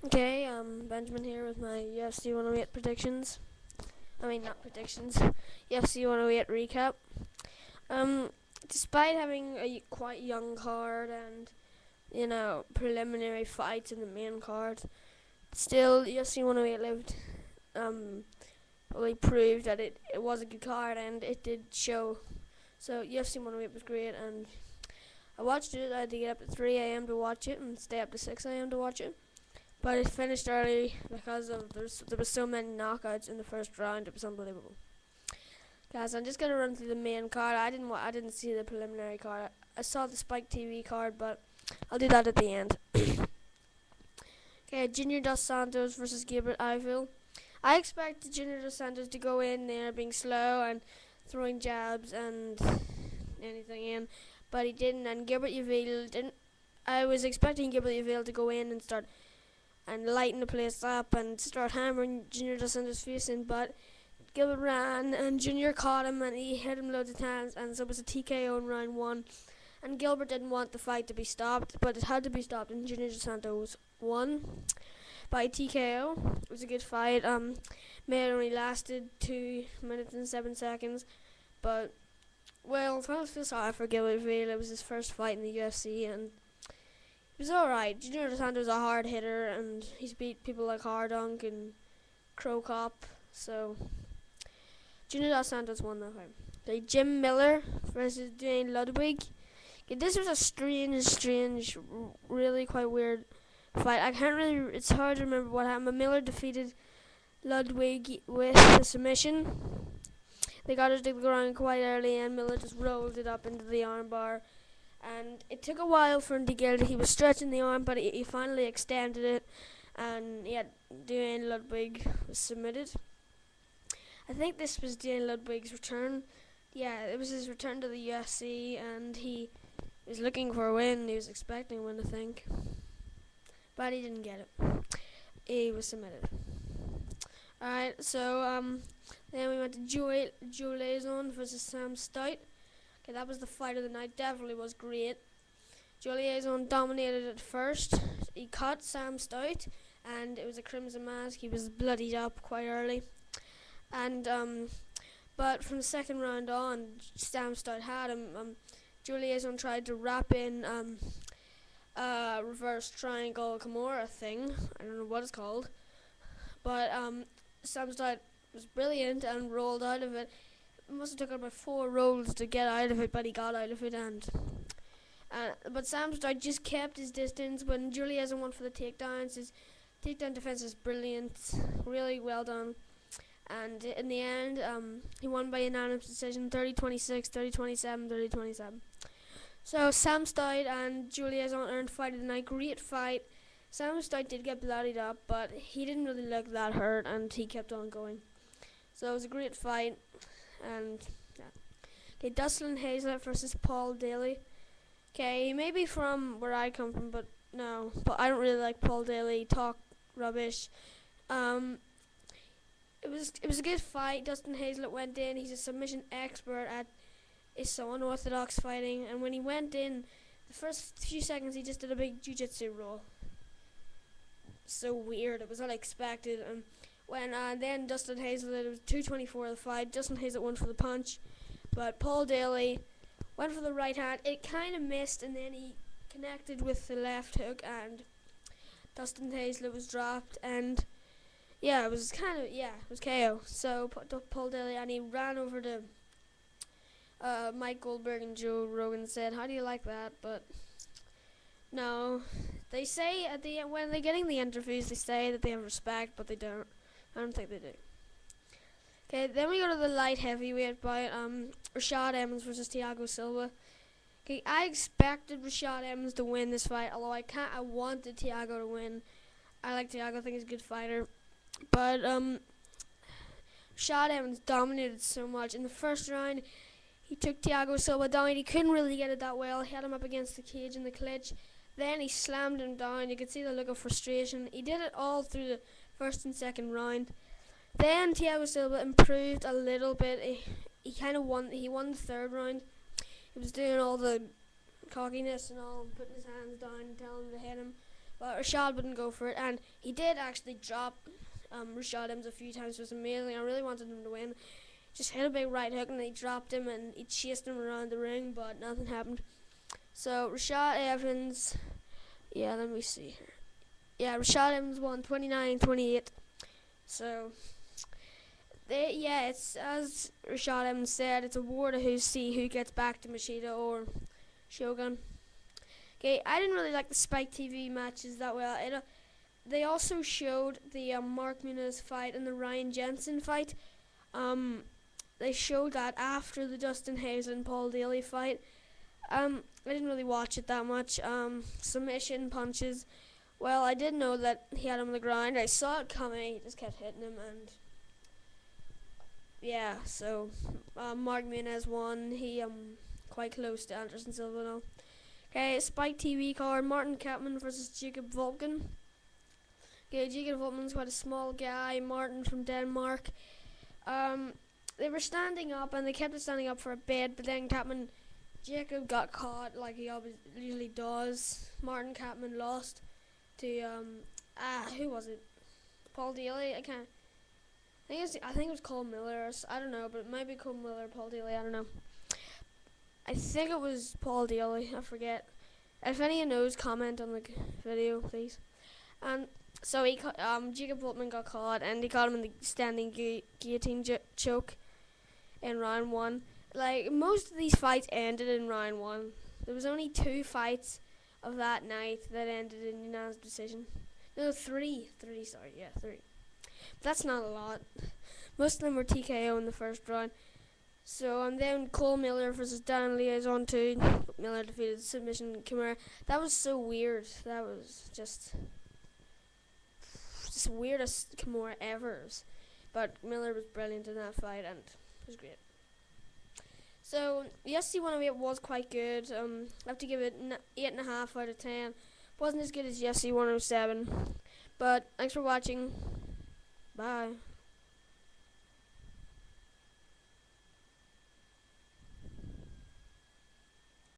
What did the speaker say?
Okay, Benjamin here with my UFC 108 predictions. I mean, not predictions, UFC 108 recap. Um, Despite having a quite young card and, preliminary fights in the main card, still UFC 108 lived, really proved that it was a good card and it did show. So UFC 108 was great, and I watched it. I had to get up at 3 a.m. to watch it and stay up to 6 a.m. to watch it. But it finished early because there was so many knockouts in the first round. It was unbelievable. Guys, I'm just gonna run through the main card. I didn't see the preliminary card. I saw the Spike TV card, but I'll do that at the end. Okay, Junior Dos Santos versus Gilbert Ivil. I expected Junior Dos Santos to go in there being slow and throwing jabs and anything in, but he didn't. And Gilbert Ivil didn't. I was expecting Gilbert Ivil to go in and start and lighten the place up and start hammering Junior Dos Santos' face in, but Gilbert ran and Junior caught him and he hit him loads of times, and so it was a TKO in round one. And Gilbert didn't want the fight to be stopped, but it had to be stopped, and Junior Dos Santos won by TKO. It was a good fight. May only lasted 2 minutes and 7 seconds, but well, I feel sorry for Gilbert Ivil. It was his first fight in the UFC, and he was alright. Junior Dos Santos is a hard hitter, and he's beat people like Hardunk and Crow Cop. So, Junior Dos Santos won that fight. Okay, Jim Miller versus Dwayne Ludwig. Okay, this was a strange, really quite weird fight. I can't really. It's hard to remember what happened. But Miller defeated Ludwig with a submission. They got it to the ground quite early, and Miller just rolled it up into the armbar. And it took a while for him to get it. He was stretching the arm, but he finally extended it, and Dwayne Ludwig was submitted. I think this was Dwayne Ludwig's return. Yeah, it was his return to the UFC, and he was looking for a win. He was expecting a win, I think, but he didn't get it. He was submitted. Alright, so then we went to Joe Lauzon versus Sam Stout. Okay, that was the fight of the night. Definitely was great. Joe Lauzon dominated at first. He caught Sam Stout, and it was a crimson mask. He was bloodied up quite early, and but from the second round on, Sam Stout had him. Joe Lauzon tried to wrap in reverse triangle Kimura thing. I don't know what it's called, but Sam Stout was brilliant and rolled out of it. It must have taken about 4 rolls to get out of it, but he got out of it. But Sam Stout just kept his distance when Joe Lauzon went for the takedowns. His takedown defense is brilliant, really well done. And in the end, he won by unanimous decision, 30-26, 30-27, 30-27. So Sam Stout and Joe Lauzon earned fight of the night. Great fight. Sam Stout did get bloodied up, but he didn't really look that hurt, and he kept on going. So it was a great fight. And yeah. Okay, Dustin Hazlett versus Paul Daly. Okay, he may be from where I come from, but no. But I don't really like Paul Daly. Talk rubbish. It was a good fight. Dustin Hazlett went in. He's a submission expert at is so unorthodox fighting. And when he went in, the first few seconds he just did a big jiu-jitsu roll. So weird. It was unexpected. When then Dustin Hazlett, it was 2:24 of the fight. Dustin Hazlett went for the punch, but Paul Daly went for the right hand. It kind of missed, and then he connected with the left hook, and Dustin Hazlett was dropped. And yeah, it was KO. So Paul Daly, and he ran over to Mike Goldberg and Joe Rogan and said, "How do you like that?" But no, they say at the end when they're getting the interviews, they say that they have respect, but they don't. I don't think they do. Okay, then we go to the light heavyweight bout. Rashad Evans versus Thiago Silva. Okay, I expected Rashad Evans to win this fight, although I wanted Thiago to win. I like Thiago. I think he's a good fighter, but Rashad Evans dominated so much in the first round. He took Thiago Silva down. He couldn't really get it that well. He had him up against the cage in the clinch. Then he slammed him down. You could see the look of frustration. He did it all through the first and second round. Then Thiago Silva improved a little bit. He kind of won. He won the third round. He was doing all the cockiness and all, and putting his hands down and telling him to hit him. but Rashad wouldn't go for it, and he did actually drop Rashad Evans a few times. It was amazing. I really wanted him to win. Just hit a big right hook, and he dropped him, and he chased him around the ring, but nothing happened. So Rashad Evans, yeah, let me see here. Yeah, Rashad Evans won 29-28. So it's as Rashad Evans said, it's a war to who gets back to Machida or Shogun. Okay, I didn't really like the Spike TV matches that well. They also showed the Mark Muniz fight and the Ryan Jensen fight. They showed that after the Dustin Hayes and Paul Daly fight. I didn't really watch it that much. Submission punches. Well, I did know that he had him on the ground. I saw it coming. He just kept hitting him, and yeah. So Mark Muniz won. He quite close to Anderson Silva now. Okay, Spike TV card: Martin Kampmann versus Jacob Volkan. Okay, Jacob Volkan's quite a small guy. Martin from Denmark. They were standing up, and they kept standing up for a bit, but then Jacob got caught like he usually does. Martin Kampmann lost to who was it? Paul Daly. I think it was Cole Miller. I don't know, but it might be Cole Miller, Paul Daly. I don't know. I think it was Paul Daly. I forget. If any of you knows, comment on the video, please. So Jacob Volkman got caught, and he caught him in the standing guillotine choke in round 1. Like, most of these fights ended in round 1. There was only 2 fights of that night that ended in unanimous decision. No, 3. 3, sorry, yeah, 3. But that's not a lot. Most of them were TKO in the first round. So, then Cole Miller versus Dan Liaison 2. Miller defeated submission Kimura. That was so weird. That was just weirdest Kimura ever. But Miller was brilliant in that fight, and it was great. So, UFC 108 was quite good. I have to give it 8.5 out of 10. Wasn't as good as UFC 107. But thanks for watching. Bye.